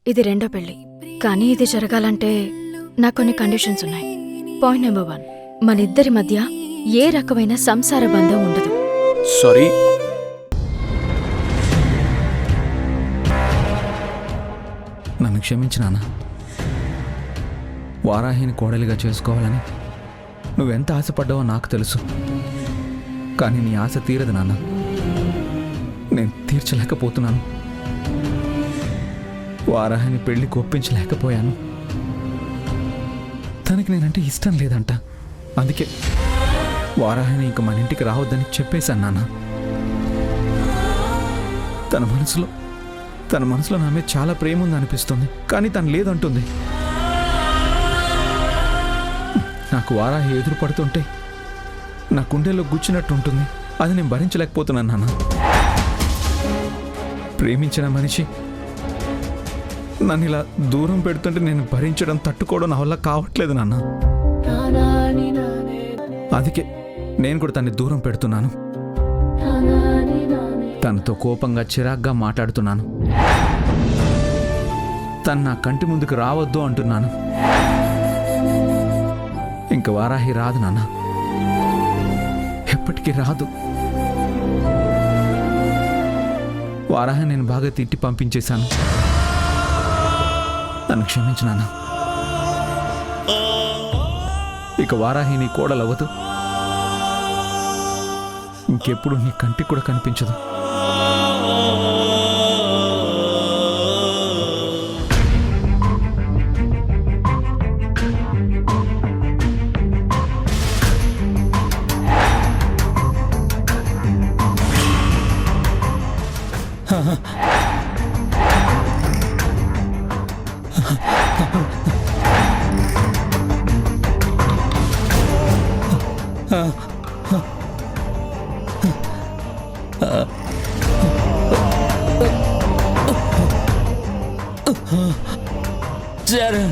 ఇది రెండో పెళ్లి. కానీ ఇది జరగాలంటే నాకు కొన్ని కండిషన్స్ ఉన్నాయి. పాయింట్ నెంబర్ 1, మనిద్దరి మధ్య ఏ రకమైన సంసార బంధం ఉండదు. సారీ, నన్ను క్షమించు నాన్న. వారాహిని కోడలిగా చేసుకోవాలని నువ్వెంత ఆశపడ్డావో నాకు తెలుసు. కానీ నీ ఆశ తీరదు నాన్న. నేను తీర్చలేకపోతున్నాను. వారాహిని పెళ్లికి ఒప్పించలేకపోయాను. తనకి నేనంటే ఇష్టం లేదంట. అందుకే వారాహిని ఇంక మన ఇంటికి రావద్దని చెప్పేశాను నాన్న. తన మనసులో నా మీద చాలా ప్రేమ ఉంది అనిపిస్తుంది. కానీ తను లేదంటుంది. నాకు వారాహి ఎదురు పడుతుంటే నా గుండెల్లో గుచ్చినట్టు ఉంటుంది. అది నేను భరించలేకపోతున్నాను నాన్న. ప్రేమించిన మనిషి నన్ను ఇలా దూరం పెడుతుంటే నేను భరించడం, తట్టుకోవడం నా వల్ల కావట్లేదు నాన్న. అందుకే నేను కూడా తన్ని దూరం పెడుతున్నాను. తనతో కోపంగా చిరాగ్గా మాట్లాడుతున్నాను. తను నా కంటి ముందుకు రావద్దు అంటున్నాను. ఇంక వారాహి రాదు నాన్న, ఎప్పటికీ రాదు. వారాహి నేను బాగా తిట్టి పంపించేశాను. నన్ను క్షమించు నాన్న. ఇక వారాహి నీ కోడలవ్వదు. ఇంకెప్పుడు నీ కంటికి కూడా కనిపించదు. చరణ్,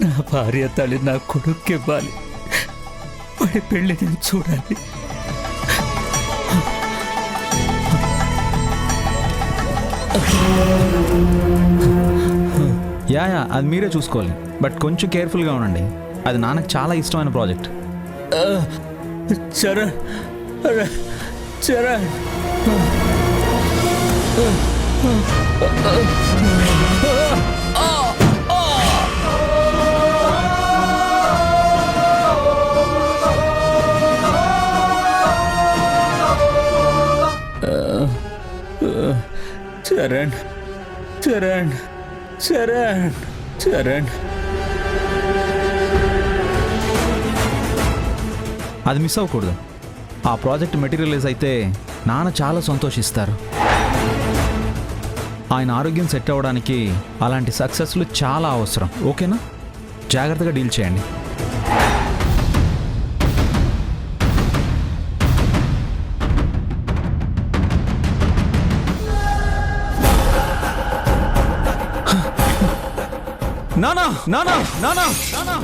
నా భార్య తల్లి నా కొడుక్కి ఇవ్వాలి. వాడి పెళ్లి నేను చూడాలి. యా అది మీరే చూసుకోవాలి. బట్ కొంచెం కేర్ఫుల్గా ఉండండి. అది నాన్నకు చాలా ఇష్టమైన ప్రాజెక్ట్. చరణ్, చరణ్, చరణ్, చరణ్, చరణ్, చరణ్. అది మిస్ అవ్వకూడదు. ఆ ప్రాజెక్ట్ మెటీరియలైజ్ అయితే నాన్న చాలా సంతోషిస్తారు. ఆయన ఆరోగ్యం సెట్ అవ్వడానికి అలాంటి సక్సెస్లు చాలా అవసరం. ఓకేనా? జాగ్రత్తగా డీల్ చేయండి. నానా నానా నానా నానా